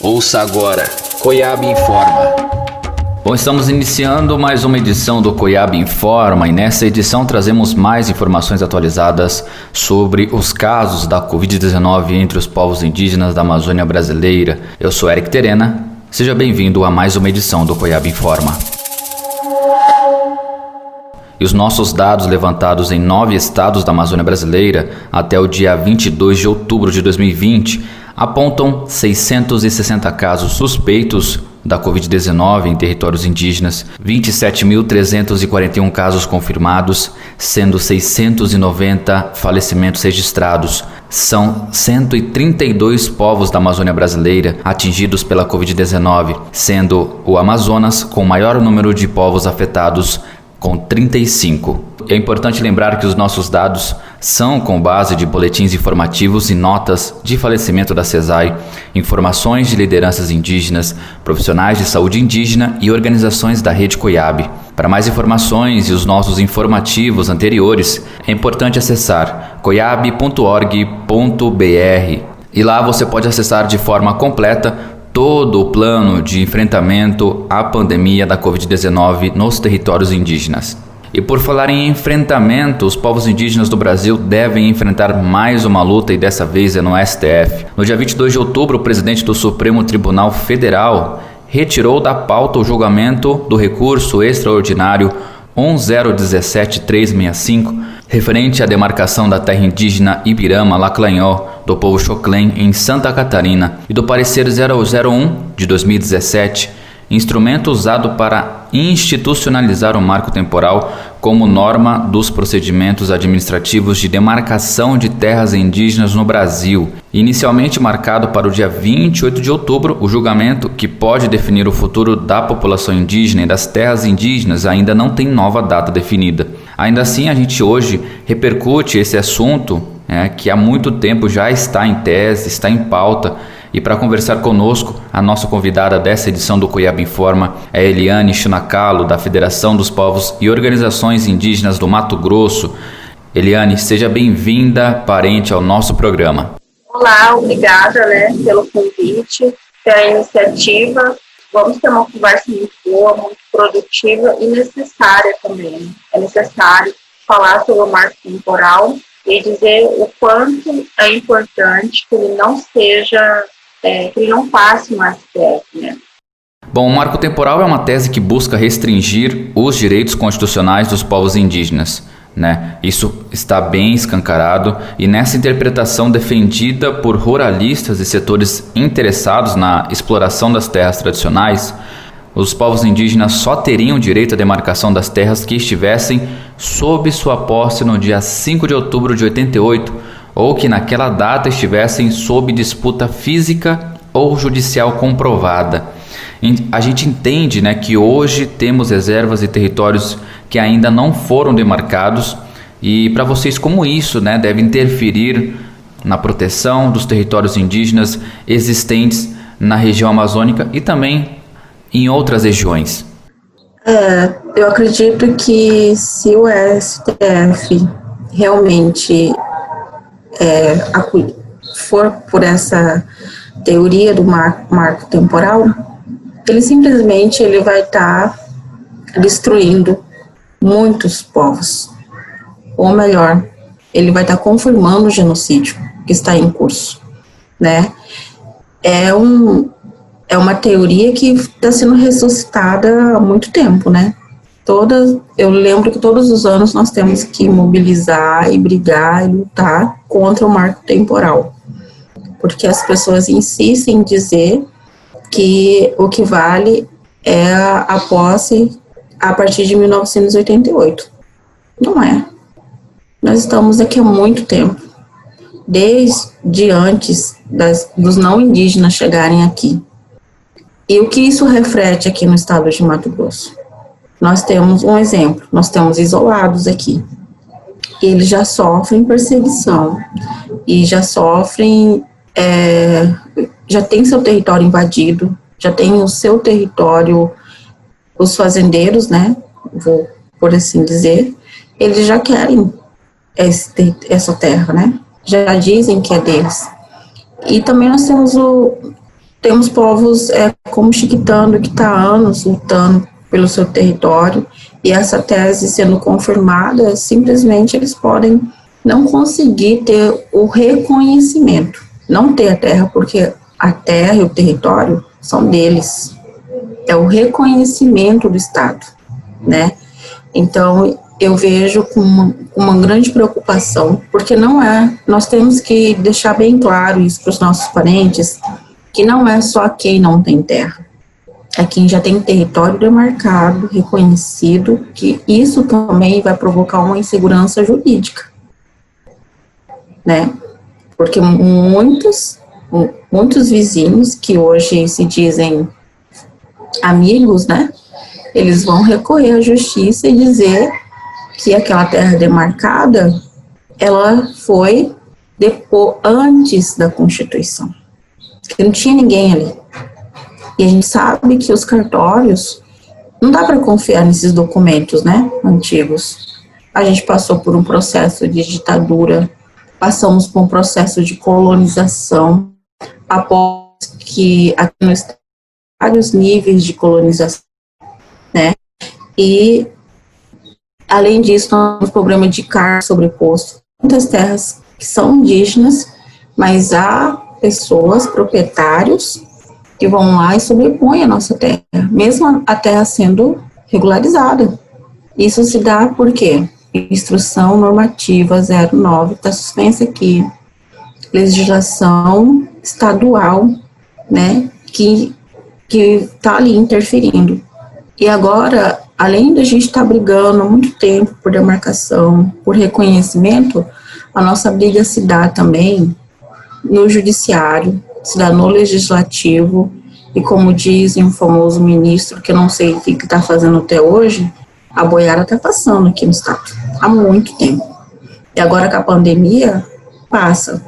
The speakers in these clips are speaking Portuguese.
Ouça agora, Coiab Informa. Bom, estamos iniciando mais uma edição do Coiab Informa e nessa edição trazemos mais informações atualizadas sobre os casos da Covid-19 entre os povos indígenas da Amazônia brasileira. Eu sou Eric Terena, seja bem-vindo a mais uma edição do Coiab Informa. E os nossos dados levantados em 9 estados da Amazônia brasileira até o dia 22 de outubro de 2020 apontam 660 casos suspeitos da Covid-19 em territórios indígenas, 27.341 casos confirmados, sendo 690 falecimentos registrados. São 132 povos da Amazônia brasileira atingidos pela Covid-19, sendo o Amazonas com o maior número de povos afetados, com 35. É importante lembrar que os nossos dados são com base de boletins informativos e notas de falecimento da CESAI, informações de lideranças indígenas, profissionais de saúde indígena e organizações da Rede Coiab. Para mais informações e os nossos informativos anteriores, é importante acessar coiab.org.br e lá você pode acessar de forma completa todo o plano de enfrentamento à pandemia da Covid-19 nos territórios indígenas. E por falar em enfrentamento, os povos indígenas do Brasil devem enfrentar mais uma luta e dessa vez é no STF. No dia 22 de outubro, o presidente do Supremo Tribunal Federal retirou da pauta o julgamento do recurso extraordinário 1017365, referente à demarcação da terra indígena Ibirama-Laclanhó, do povo Xoclen, em Santa Catarina, e do parecer 001 de 2017, instrumento usado para institucionalizar o marco temporal como norma dos procedimentos administrativos de demarcação de terras indígenas no Brasil. Inicialmente marcado para o dia 28 de outubro, o julgamento, que pode definir o futuro da população indígena e das terras indígenas, ainda não tem nova data definida. Ainda assim, a gente hoje repercute esse assunto, que há muito tempo já está em tese, está em pauta. E para conversar conosco, a nossa convidada dessa edição do Coiab Informa é Eliane Chinacalo, da Federação dos Povos e Organizações Indígenas do Mato Grosso. Eliane, seja bem-vinda, parente, ao nosso programa. Olá, obrigada pelo convite, pela iniciativa. Vamos ter uma conversa muito boa, muito produtiva e necessária também. É necessário falar sobre o marco temporal e dizer o quanto é importante que ele não seja, que ele não passe no STF, Bom, o marco temporal é uma tese que busca restringir os direitos constitucionais dos povos indígenas, Isso está bem escancarado e nessa interpretação defendida por ruralistas e setores interessados na exploração das terras tradicionais, os povos indígenas só teriam direito à demarcação das terras que estivessem sob sua posse no dia 5 de outubro de 88 ou que naquela data estivessem sob disputa física ou judicial comprovada. A gente entende que hoje temos reservas e territórios que ainda não foram demarcados e para vocês como isso deve interferir na proteção dos territórios indígenas existentes na região amazônica e também em outras regiões? Eu acredito que se o STF realmente for por essa teoria do marco temporal, ele vai estar destruindo muitos povos. Ou melhor, ele vai estar confirmando o genocídio que está em curso, É uma teoria que está sendo ressuscitada há muito tempo, Eu lembro que todos os anos nós temos que mobilizar e brigar e lutar contra o marco temporal, porque as pessoas insistem em dizer que o que vale é a posse a partir de 1988. Não é. Nós estamos aqui há muito tempo, desde antes dos não indígenas chegarem aqui. E o que isso reflete aqui no estado de Mato Grosso? Nós temos um exemplo, nós temos isolados aqui. Eles já sofrem perseguição e já sofrem, já tem seu território invadido, já tem o seu território, os fazendeiros, vou por assim dizer, eles já querem essa terra, Já dizem que é deles. E também nós temos temos povos como o Chiquitano, que está há anos lutando pelo seu território, e essa tese sendo confirmada, simplesmente eles podem não conseguir ter o reconhecimento, não ter a terra, porque a terra e o território são deles, é o reconhecimento do Estado, né? Então, eu vejo com uma grande preocupação, porque nós temos que deixar bem claro isso para os nossos parentes, que não é só quem não tem terra, é quem já tem território demarcado, reconhecido, que isso também vai provocar uma insegurança jurídica, né? Porque muitos vizinhos que hoje se dizem amigos, né? Eles vão recorrer à justiça e dizer que aquela terra demarcada, ela foi antes da Constituição, que não tinha ninguém ali. E a gente sabe que os cartórios, não dá para confiar nesses documentos, né, antigos. A gente passou por um processo de ditadura, passamos por um processo de colonização, após que aqui no estado vários níveis de colonização, né, e além disso, nós temos problema de cargo sobreposto. Muitas terras que são indígenas, mas há pessoas, proprietários, que vão lá e sobrepõem a nossa terra, mesmo a terra sendo regularizada. Isso se dá por quê? Instrução Normativa 09, está suspensa aqui. Legislação estadual, né, que está ali interferindo. E agora, além da gente estar brigando há muito tempo por demarcação, por reconhecimento, a nossa briga se dá também no judiciário, se dá no legislativo, e como diz um famoso ministro, que eu não sei o que está fazendo até hoje, a boiada está passando aqui no estado, há muito tempo. E agora com a pandemia, passa.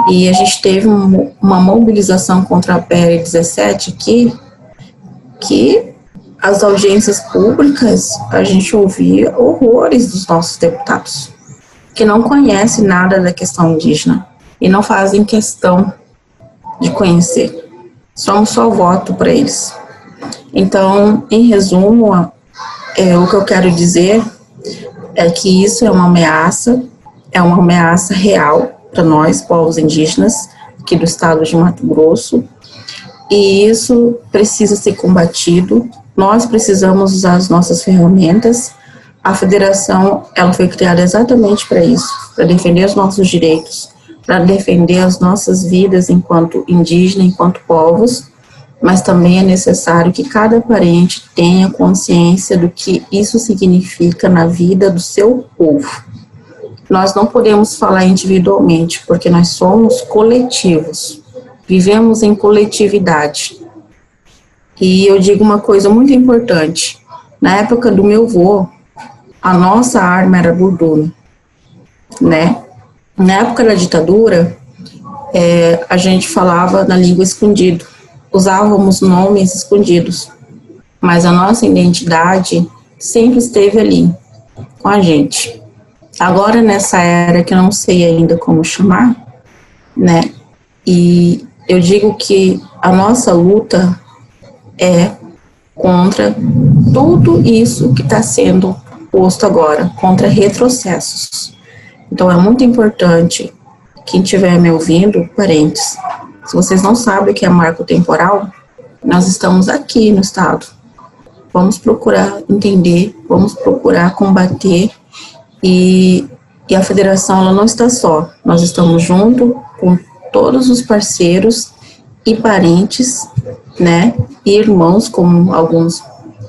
E a gente teve uma mobilização contra a PL 17 aqui, que as audiências públicas, a gente ouvia horrores dos nossos deputados, que não conhecem nada da questão indígena e não fazem questão de conhecer. Somos só voto para eles. Então, em resumo, o que eu quero dizer é que isso é uma ameaça real para nós, povos indígenas, aqui do estado de Mato Grosso, e isso precisa ser combatido. Nós precisamos usar as nossas ferramentas. A federação, ela foi criada exatamente para isso, para defender os nossos direitos, para defender as nossas vidas enquanto indígena, enquanto povos, mas também é necessário que cada parente tenha consciência do que isso significa na vida do seu povo. Nós não podemos falar individualmente, porque nós somos coletivos, vivemos em coletividade. E eu digo uma coisa muito importante, na época do meu avô, a nossa arma era burdume, né? Na época da ditadura, a gente falava na língua escondido, usávamos nomes escondidos, mas a nossa identidade sempre esteve ali, com a gente. Agora, nessa era que eu não sei ainda como chamar, né, e eu digo que a nossa luta é contra tudo isso que está sendo posto agora, contra retrocessos. Então, é muito importante, quem estiver me ouvindo, parentes, se vocês não sabem o que é marco temporal, nós estamos aqui no estado. Vamos procurar entender, vamos procurar combater, e a federação, ela não está só. Nós estamos junto com todos os parceiros e parentes, né, e irmãos, como alguns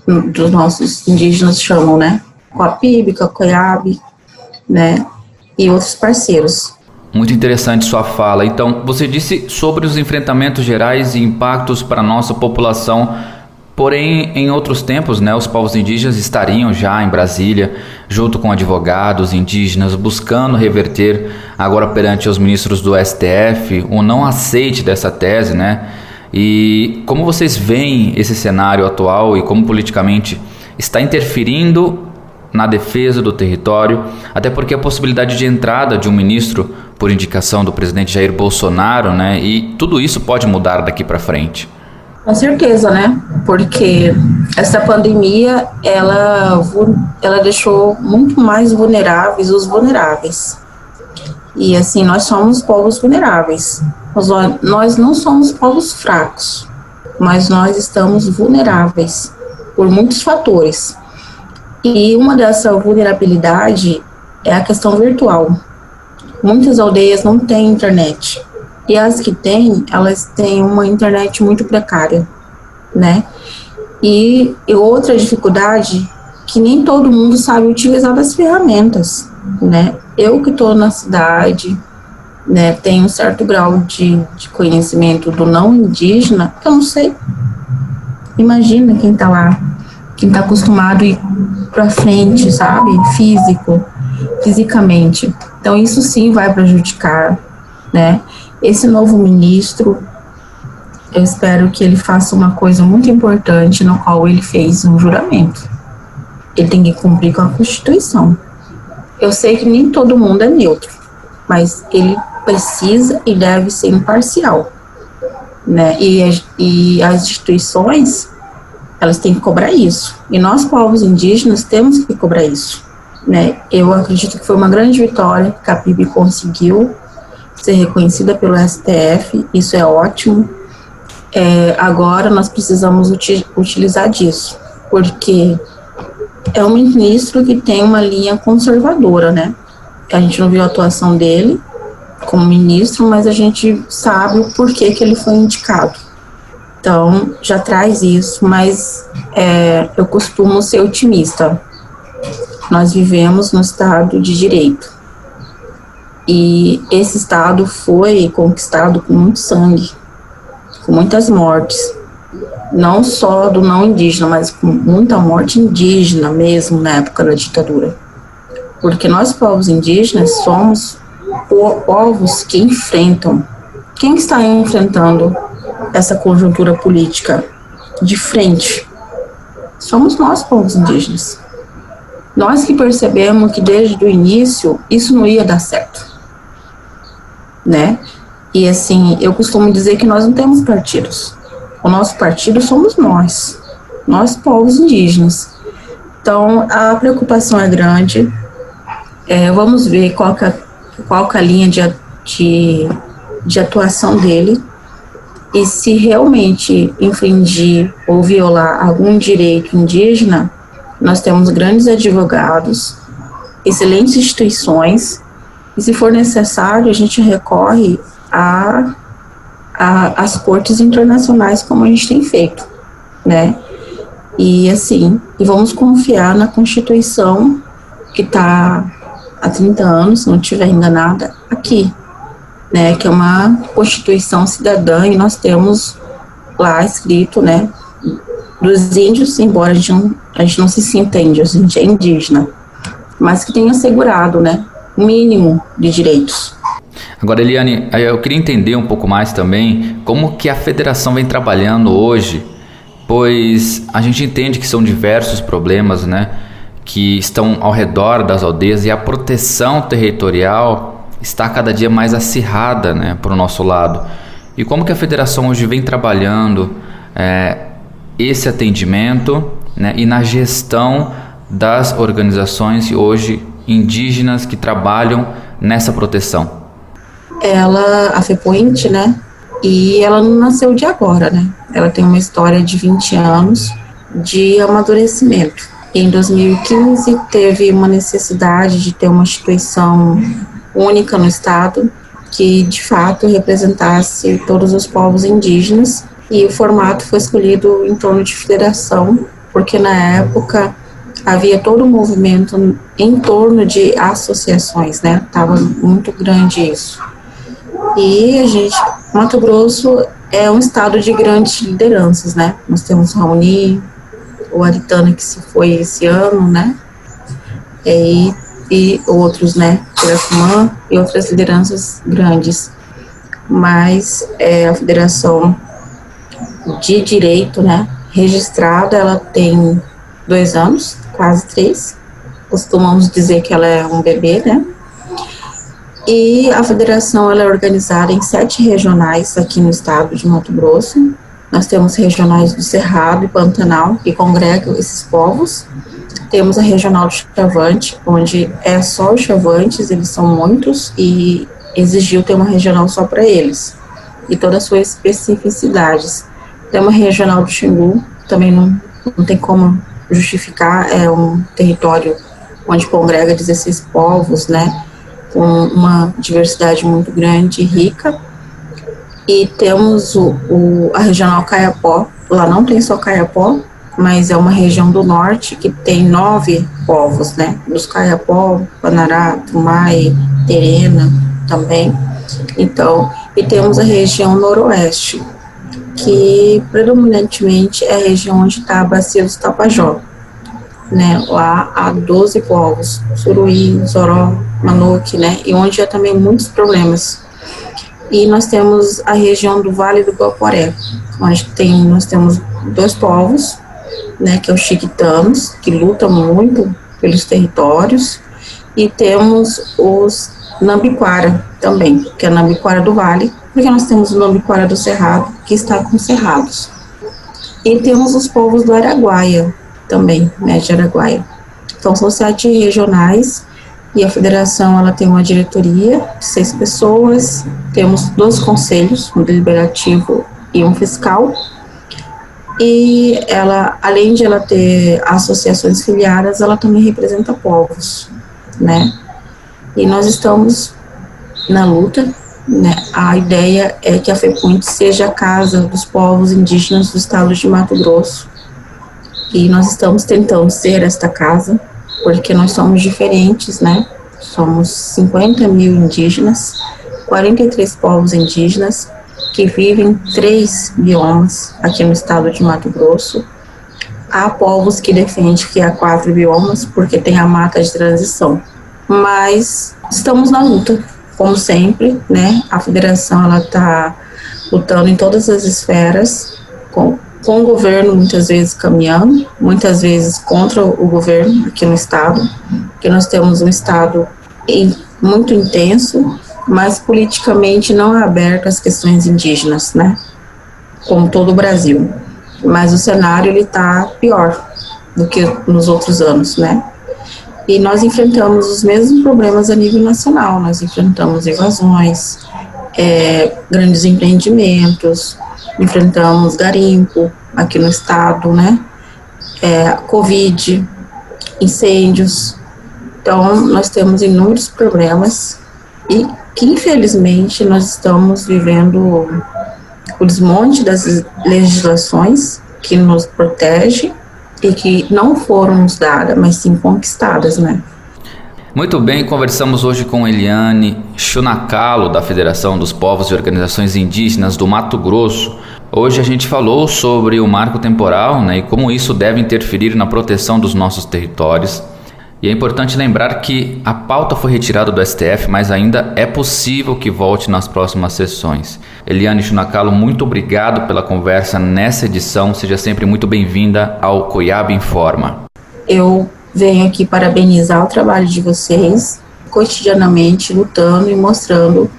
dos nossos indígenas chamam, né, Coapibe, Coiabe, né, e outros parceiros. Muito interessante sua fala. Então, você disse sobre os enfrentamentos gerais e impactos para a nossa população, porém, em outros tempos, né, os povos indígenas estariam já em Brasília, junto com advogados indígenas, buscando reverter, agora perante os ministros do STF, o não aceite dessa tese, né? E como vocês veem esse cenário atual e como politicamente está interferindo na defesa do território, até porque a possibilidade de entrada de um ministro por indicação do presidente Jair Bolsonaro, né, e tudo isso pode mudar daqui para frente. Com certeza, né? Porque essa pandemia, ela deixou muito mais vulneráveis os vulneráveis. E assim, nós somos povos vulneráveis. Nós não somos povos fracos, mas nós estamos vulneráveis por muitos fatores. E uma dessa vulnerabilidade é a questão virtual. Muitas aldeias não têm internet. E as que têm, elas têm uma internet muito precária, né? E outra dificuldade, que nem todo mundo sabe utilizar das ferramentas, né? Eu que estou na cidade, né, tenho um certo grau de conhecimento do não indígena, eu não sei. Imagina quem está lá, quem está acostumado a ir para frente, sabe? Fisicamente. Então, isso sim vai prejudicar, né? Esse novo ministro, eu espero que ele faça uma coisa muito importante, no qual ele fez um juramento. Ele tem que cumprir com a Constituição. Eu sei que nem todo mundo é neutro, mas ele precisa e deve ser imparcial, né? E as instituições, elas têm que cobrar isso. E nós, povos indígenas, temos que cobrar isso, né? Eu acredito que foi uma grande vitória que a PIB conseguiu ser reconhecida pelo STF, isso é ótimo. Agora nós precisamos utilizar disso, porque é um ministro que tem uma linha conservadora, né? A gente não viu a atuação dele como ministro, mas a gente sabe o porquê que ele foi indicado. Então, já traz isso, mas eu costumo ser otimista. Nós vivemos no Estado de Direito. E esse Estado foi conquistado com muito sangue, com muitas mortes. Não só do não indígena, mas com muita morte indígena mesmo na época da ditadura. Porque nós, povos indígenas, somos povos que enfrentam. Quem está enfrentando essa conjuntura política de frente? Somos nós, povos indígenas. Nós que percebemos que desde o início isso não ia dar certo, né? E assim, eu costumo dizer que nós não temos partidos. O nosso partido somos nós povos indígenas. Então, a preocupação é grande. Vamos ver qual que é a linha de atuação dele. E se realmente infringir ou violar algum direito indígena, nós temos grandes advogados, excelentes instituições, e se for necessário, a gente recorre às cortes internacionais, como a gente tem feito, né? E assim, vamos confiar na Constituição, que está há 30 anos, se não estiver enganada, aqui, né? Que é uma Constituição cidadã, e nós temos lá escrito, né? Dos índios, embora a gente não se sinta índio, a gente é indígena, mas que tem assegurado, né? O mínimo de direitos. Agora, Eliane, eu queria entender um pouco mais também como que a federação vem trabalhando hoje, pois a gente entende que são diversos problemas, né, que estão ao redor das aldeias, e a proteção territorial está cada dia mais acirrada, né, para o nosso lado. E como que a federação hoje vem trabalhando esse atendimento, né, e na gestão das organizações hoje indígenas que trabalham nessa proteção? A FEPOINT, né, e ela não nasceu de agora, né, ela tem uma história de 20 anos de amadurecimento. Em 2015 teve uma necessidade de ter uma instituição única no estado, que de fato representasse todos os povos indígenas, e o formato foi escolhido em torno de federação, porque na época havia todo um movimento em torno de associações, né, estava muito grande isso. E Mato Grosso é um estado de grandes lideranças, né, nós temos Raoni, o Aritana, que se foi esse ano, né, e outros, né, Piracumã e outras lideranças grandes. Mas a Federação de Direito, né, registrada, ela tem 2 anos, quase 3, costumamos dizer que ela é um bebê, né? E a federação ela é organizada em 7 regionais aqui no estado de Mato Grosso. Nós temos regionais do Cerrado e Pantanal, que congregam esses povos. Temos a regional do Chavante, onde é só os Chavantes, eles são muitos, e exigiu ter uma regional só para eles, e todas as suas especificidades. Tem uma regional do Xingu, também não tem como justificar, é um território onde congrega 16 povos, né, com uma diversidade muito grande e rica. E temos a regional Caiapó, lá não tem só Caiapó, mas é uma região do norte que tem 9 povos, né, dos Caiapó, Panará, Tumai, Terena também. Então, e temos a região noroeste, que predominantemente é a região onde está a bacia dos Tapajós, né, lá há 12 povos, Suruí, Zoró, Manuque, né, e onde há também muitos problemas. E nós temos a região do Vale do Guaporé, onde nós temos 2 povos, né, que é os Chiquitanos, que lutam muito pelos territórios, e temos os Nambiquara também, que é a Nambiquara do Vale, porque nós temos o Nambiquara do Cerrado, que está com cerrados. E temos os povos do Araguaia também, né, de Araguaia. Então são 7 regionais, e a federação ela tem uma diretoria de 6 pessoas, temos 2 conselhos, um deliberativo e um fiscal, e ela, além de ela ter associações filiadas, ela também representa povos, né, e nós estamos na luta, né, a ideia é que a FEPUINT seja a casa dos povos indígenas do estado de Mato Grosso, e nós estamos tentando ser esta casa, porque nós somos diferentes, né, somos 50 mil indígenas, 43 povos indígenas, que vivem em 3 biomas aqui no estado de Mato Grosso. Há povos que defendem que há 4 biomas, porque tem a mata de transição, mas estamos na luta, como sempre, né, a federação ela está lutando em todas as esferas, com o governo muitas vezes caminhando, muitas vezes contra o governo aqui no estado, porque nós temos um estado muito intenso, mas politicamente não é aberto às questões indígenas, né, como todo o Brasil, mas o cenário ele está pior do que nos outros anos, né, e nós enfrentamos os mesmos problemas a nível nacional, nós enfrentamos invasões, grandes empreendimentos, enfrentamos garimpo aqui no estado, né, Covid, incêndios. Então nós temos inúmeros problemas e que infelizmente nós estamos vivendo o desmonte das legislações que nos protege e que não foram nos dadas, mas sim conquistadas, né. Muito bem, conversamos hoje com Eliane Chunacalo, da Federação dos Povos e Organizações Indígenas do Mato Grosso. Hoje a gente falou sobre o marco temporal, né, e como isso deve interferir na proteção dos nossos territórios. E é importante lembrar que a pauta foi retirada do STF, mas ainda é possível que volte nas próximas sessões. Eliane Chunacalo, muito obrigado pela conversa nessa edição. Seja sempre muito bem-vinda ao Coiaba Informa. Eu venho aqui parabenizar o trabalho de vocês, cotidianamente lutando e mostrando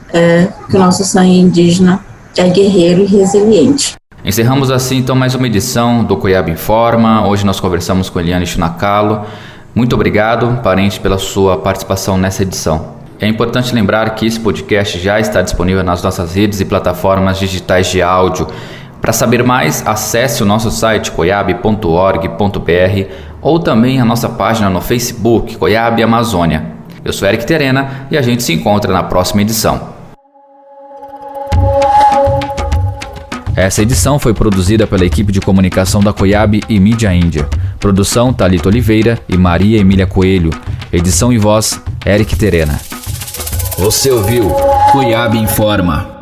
que o nosso sangue indígena é guerreiro e resiliente. Encerramos assim então mais uma edição do Coiaba Informa. Hoje nós conversamos com Eliane Chunacalo. Muito obrigado, parente, pela sua participação nessa edição. É importante lembrar que esse podcast já está disponível nas nossas redes e plataformas digitais de áudio. Para saber mais, acesse o nosso site coiabe.org.br ou também a nossa página no Facebook, Coiabe Amazônia. Eu sou Eric Terena e a gente se encontra na próxima edição. Essa edição foi produzida pela equipe de comunicação da Coiabe e Mídia Índia. Produção Thalita Oliveira e Maria Emília Coelho. Edição e voz Eric Terena. Você ouviu Coiaba Informa.